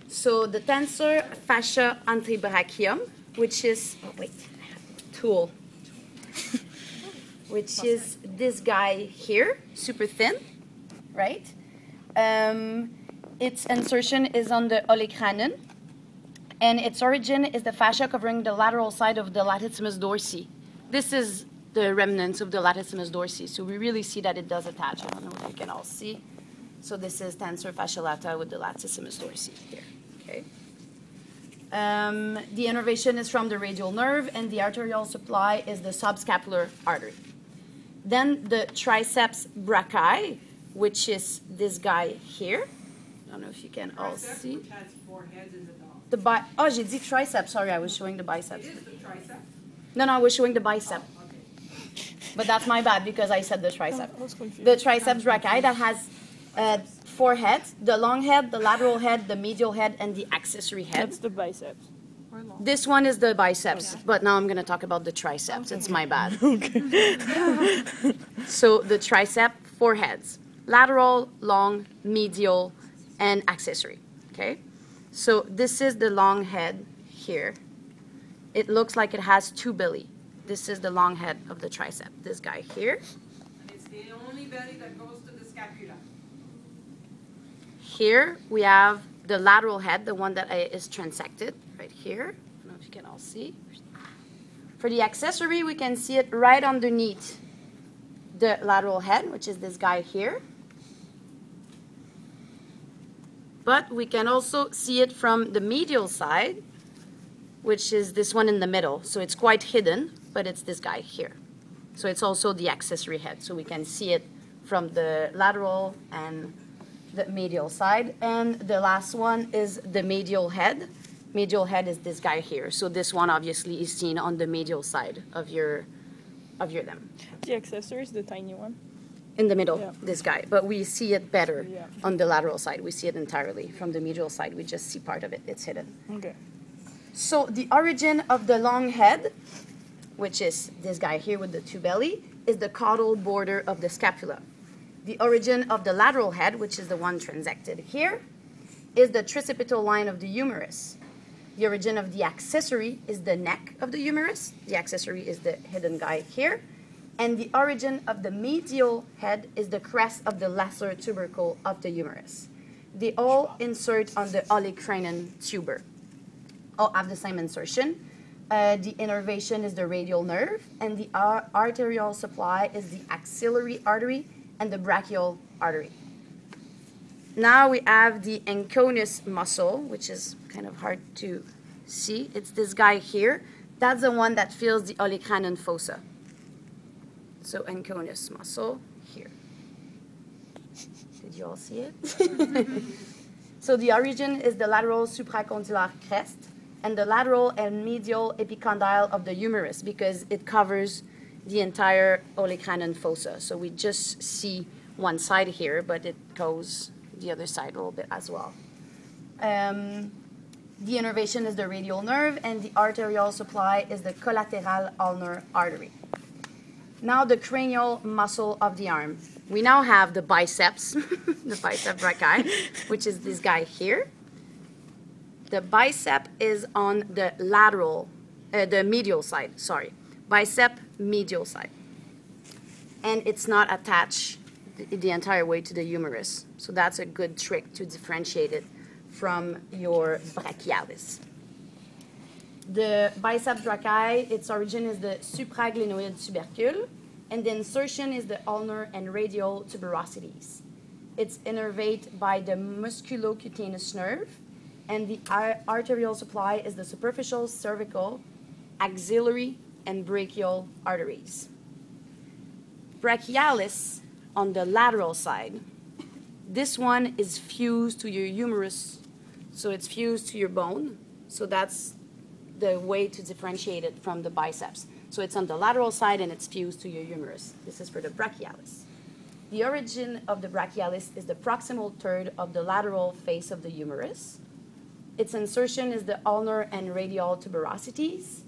So the tensor fascia antibrachium, which is, tool, which is this guy here, super thin, right? Its insertion is on the olecranon, and its origin is the fascia covering the lateral side of the latissimus dorsi. This is the remnants of the latissimus dorsi, so we really see that it does attach. I don't know if you can all see. So this is tensor fascia lata with the latissimus dorsi here. Okay. The innervation is from the radial nerve, and the arterial supply is the subscapular artery. Then the triceps brachii, which is this guy here. I don't know if you can all see. Which has 4 heads in the dog. Oh, j'ai dit triceps. Sorry, I was showing the biceps. It is the tricep? No, I was showing the bicep. Oh, okay. But that's my bad because I said the tricep. I was confused. The triceps brachii that has 4 heads, the long head, the lateral head, the medial head, and the accessory head. That's the biceps. This one is the biceps, but now I'm going to talk about the triceps. It's my bad. Okay. So the tricep, 4 heads. Lateral, long, medial, and accessory. Okay? So this is the long head here. It looks like it has 2 belly. This is the long head of the tricep. This guy here. And it's the only belly that goes to the scapula. Here we have the lateral head, the one that is transected right here. I don't know if you can all see. For the accessory, we can see it right underneath the lateral head, which is this guy here. But we can also see it from the medial side, which is this one in the middle. So it's quite hidden, but it's this guy here. So it's also the accessory head. So we can see it from the lateral and the medial side. And the last one is the medial head. Medial head is this guy here. So this one obviously is seen on the medial side of your limb. The accessory is the tiny one. In the middle, Yeah. this guy. But we see it better Yeah. on the lateral side. We see it entirely. From the medial side, we just see part of it. It's hidden. Okay. So the origin of the long head, which is this guy here with the 2 belly, is the caudal border of the scapula. The origin of the lateral head, which is the one transected here, is the tricipital line of the humerus. The origin of the accessory is the neck of the humerus. The accessory is the hidden guy here. And the origin of the medial head is the crest of the lesser tubercle of the humerus. They all insert on the olecranon tuber. All have the same insertion. The innervation is the radial nerve, and the arterial supply is the axillary artery and the brachial artery. Now we have the anconeus muscle, which is kind of hard to see. It's this guy here. That's the one that fills the olecranon fossa. So anconeus muscle here. Did you all see it? So the origin is the lateral supracondylar crest and the lateral and medial epicondyle of the humerus because it covers the entire olecranon fossa. So we just see one side here, but it goes the other side a little bit as well. The innervation is the radial nerve, and the arterial supply is the collateral ulnar artery. Now the cranial muscle of the arm. We now have the biceps, the bicep brachii, which is this guy here. The bicep is on the lateral, the medial side, sorry. Bicep medial side. And it's not attached the entire way to the humerus. So that's a good trick to differentiate it from your brachialis. The biceps brachii, its origin is the supraglenoid tubercle, and the insertion is the ulnar and radial tuberosities. It's innervated by the musculocutaneous nerve, and the arterial supply is the superficial cervical, axillary, and brachial arteries. Brachialis on the lateral side. This one is fused to your humerus, so it's fused to your bone. So that's the way to differentiate it from the biceps. So it's on the lateral side and it's fused to your humerus. This is for the brachialis. The origin of the brachialis is the proximal third of the lateral face of the humerus. Its insertion is the ulnar and radial tuberosities,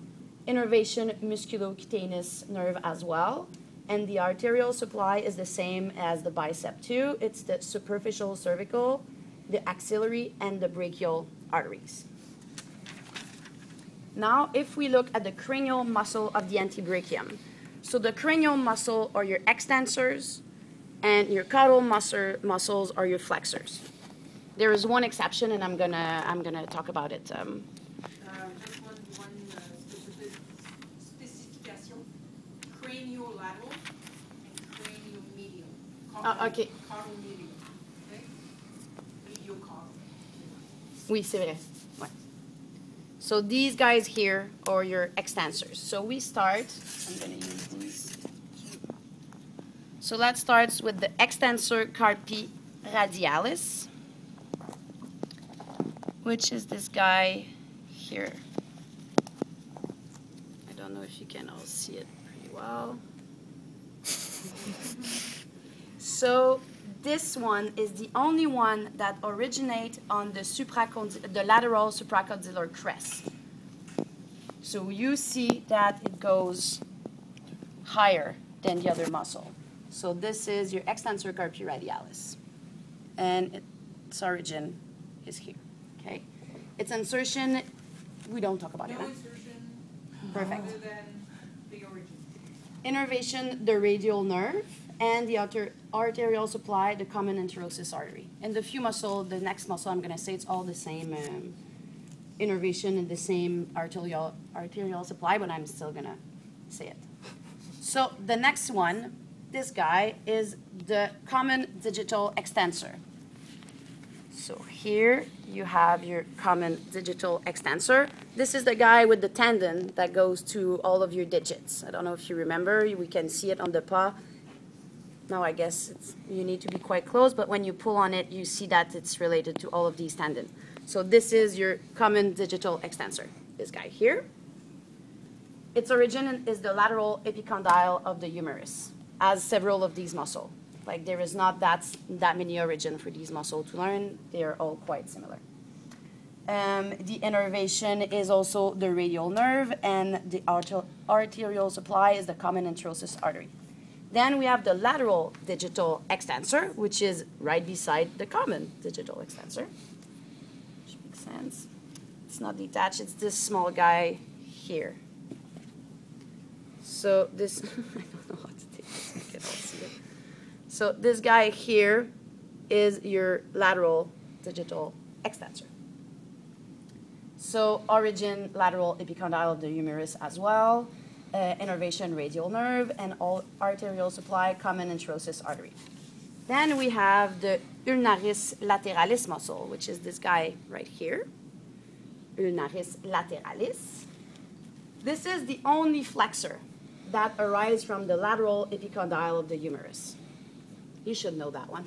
innervation musculocutaneous nerve as well, and the arterial supply is the same as the bicep too. It's the superficial cervical, the axillary, and the brachial arteries. Now, if we look at the cranial muscle of the antebrachium, so the cranial muscle are your extensors, and your caudal muscles are your flexors. There is one exception, and I'm gonna talk about it. Just one specification. Cranial lateral and cranial medial. Okay. Caudal medial. Okay? Medial caudal. Oui, c'est vrai. Ouais. So these guys here are your extensors. So we start, I'm going to use these. So let's start with the extensor carpi radialis, which is this guy here. I don't know if you can all see it pretty well. So this one is the only one that originates on the lateral supracondylar crest. So you see that it goes higher than the other muscle. So this is your extensor carpi radialis. And its origin is here. Okay? Its insertion, we don't talk about it. No Huh? insertion. Perfect. Other than the origin. Innervation, the radial nerve, and the arterial supply, the common anterosus artery. And the few muscle, the next muscle I'm going to say, it's all the same innervation and the same arterial supply, but I'm still going to say it. So the next one, this guy, is the common digital extensor. So here you have your common digital extensor. This is the guy with the tendon that goes to all of your digits. I don't know if you remember. We can see it on the paw. Now I guess you need to be quite close, but when you pull on it, you see that it's related to all of these tendons. So this is your common digital extensor, this guy here. Its origin is the lateral epicondyle of the humerus, as several of these muscles. Like there is not that many origin for these muscles to learn. They are all quite similar. The innervation is also the radial nerve, and the arterial supply is the common anterosus artery. Then we have the lateral digital extensor, which is right beside the common digital extensor. Which makes sense. It's not detached, it's this small guy here. So this, I don't know how to take this, you can all see it. So this guy here is your lateral digital extensor. So origin, lateral epicondyle of the humerus as well. Innervation, radial nerve, and all arterial supply, common anterosus artery. Then we have the ulnaris lateralis muscle, which is this guy right here. Ulnaris lateralis. This is the only flexor that arises from the lateral epicondyle of the humerus. You should know that one.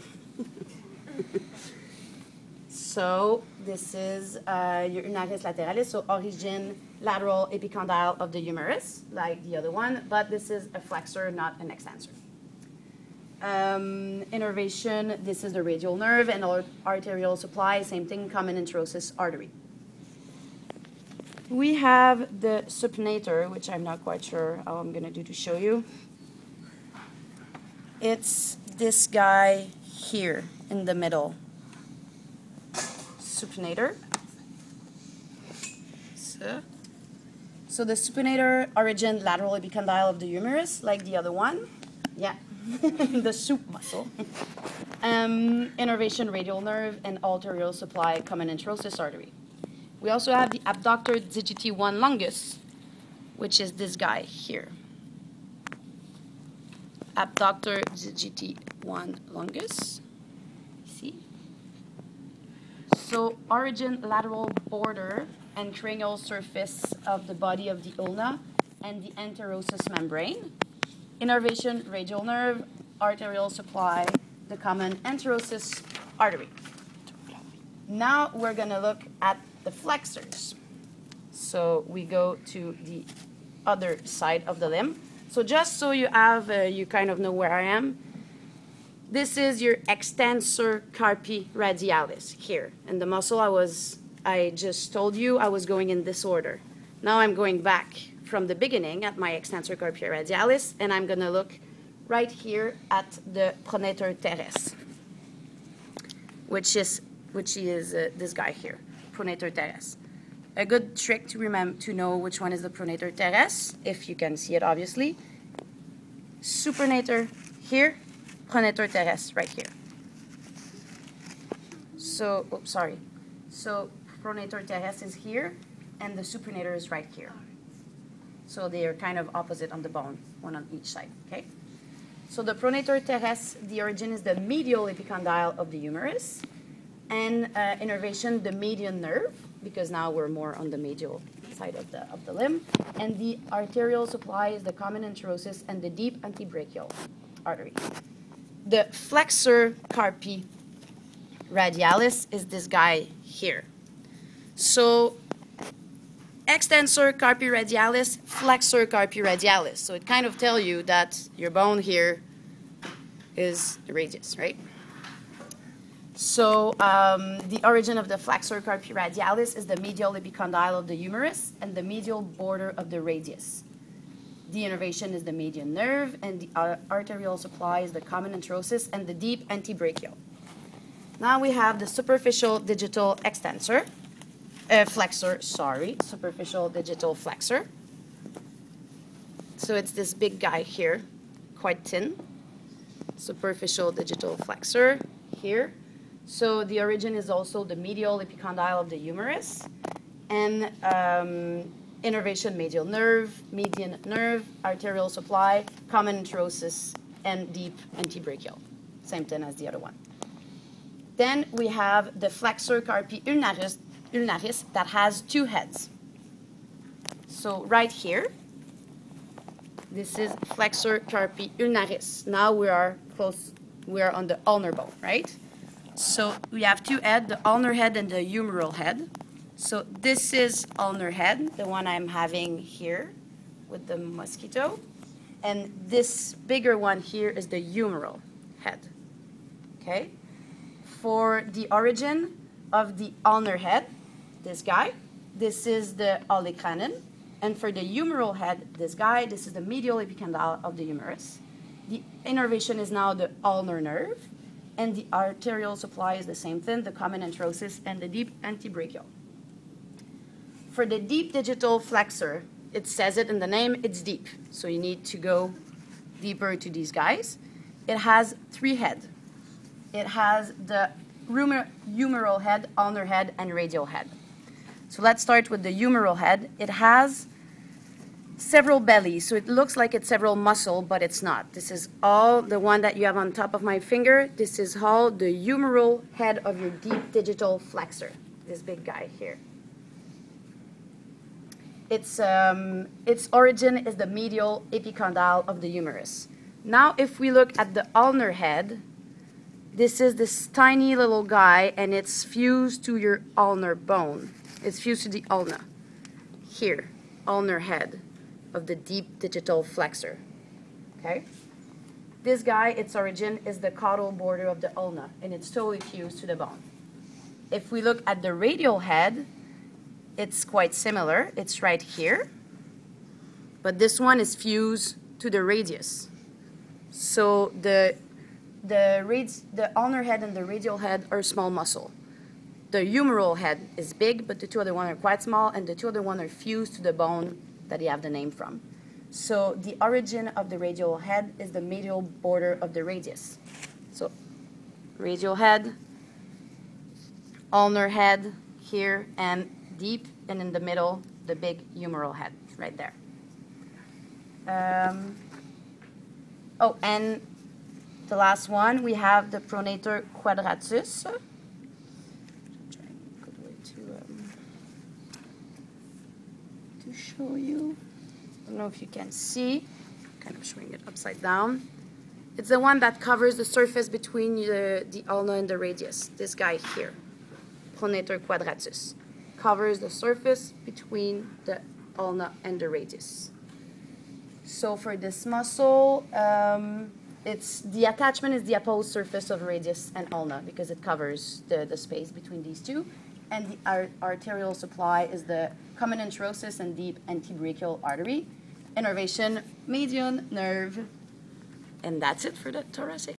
So this is your ulnaris lateralis, so origin, lateral epicondyle of the humerus, like the other one, but this is a flexor, not an extensor. Innervation, this is the radial nerve, and arterial supply, same thing, common anterosus artery. We have the supinator, which I'm not quite sure how I'm going to do to show you. It's this guy here in the middle. Supinator. So the supinator, origin, lateral epicondyle of the humerus, like the other one. Yeah, the sup muscle. Innervation, radial nerve, and arterial supply, common anterosus artery. We also have the abductor digiti 1 longus, which is this guy here. Abductor digiti 1 longus. See? So origin, lateral border, and cranial surface of the body of the ulna and the anterosus membrane. Innervation, radial nerve, arterial supply, the common anterosus artery. Now we're going to look at the flexors. So we go to the other side of the limb. So just so you have, you kind of know where I am, this is your extensor carpi radialis here. And the muscle I just told you I was going in this order. Now I'm going back from the beginning at my extensor carpi radialis, and I'm going to look right here at the pronator teres, which is which is this guy here, pronator teres. A good trick to remember to know which one is the pronator teres, if you can see it obviously. Supinator here, pronator teres right here. So, oops, sorry. So pronator teres is here, and the supinator is right here. So they are kind of opposite on the bone, one on each side, okay? So the pronator teres, the origin is the medial epicondyle of the humerus, and innervation, the median nerve, because now we're more on the medial side of the limb, and the arterial supply is the common anterosis and the deep antebrachial artery. The flexor carpi radialis is this guy here. So extensor carpi radialis, flexor carpi radialis. So it kind of tells you that your bone here is the radius, right? So the origin of the flexor carpi radialis is the medial epicondyle of the humerus and the medial border of the radius. The innervation is the median nerve, and the arterial supply is the common anterosis and the deep antebrachial. Now we have the superficial digital extensor, superficial digital flexor. So it's this big guy here, quite thin. Superficial digital flexor here. So the origin is also the medial epicondyle of the humerus, and innervation medial nerve, median nerve, arterial supply, common anterosis, and deep antebrachial. Same thing as the other one. Then we have the flexor carpi ulnaris that has two heads. So right here, this is flexor carpi ulnaris. Now we are on the ulnar bone, right? So we have two heads, the ulnar head and the humeral head. So this is ulnar head, the one I'm having here with the mosquito. And this bigger one here is the humeral head, okay? For the origin of the ulnar head, this guy, this is the olecranon. And for the humeral head, this guy, this is the medial epicondyle of the humerus. The innervation is now the ulnar nerve, and the arterial supply is the same thing, the common anterosis and the deep antebrachial. For the deep digital flexor, it says it in the name, it's deep. So you need to go deeper to these guys. It has three heads. It has the humeral head, ulnar head, and radial head. So let's start with the humeral head. It has several bellies, so it looks like it's several muscles, but it's not. This is all the one that you have on top of my finger. This is all the humeral head of your deep digital flexor, this big guy here. Its origin is the medial epicondyle of the humerus. Now, if we look at the ulnar head, this is this tiny little guy, and it's fused to your ulnar bone. It's fused to the ulna. Here, ulnar head of the deep digital flexor. Okay? This guy, its origin is the caudal border of the ulna, and it's totally fused to the bone. If we look at the radial head, it's quite similar. It's right here, but this one is fused to the radius. So the ulnar head and the radial head are small muscle. The humeral head is big, but the two other ones are quite small, and the two other ones are fused to the bone that you have the name from. So the origin of the radial head is the medial border of the radius. So radial head, ulnar head here, and deep, and in the middle, the big humeral head right there. Oh, and the last one, we have the pronator quadratus. To show you. I don't know if you can see. Kind of showing it upside down. It's the one that covers the surface between the ulna and the radius. This guy here, pronator quadratus, covers the surface between the ulna and the radius. So for this muscle, the attachment is the opposed surface of radius and ulna because it covers the space between these two. And the arterial supply is the common anterosis and deep antebrachial artery. Innervation, median nerve, and that's it for the thoracic.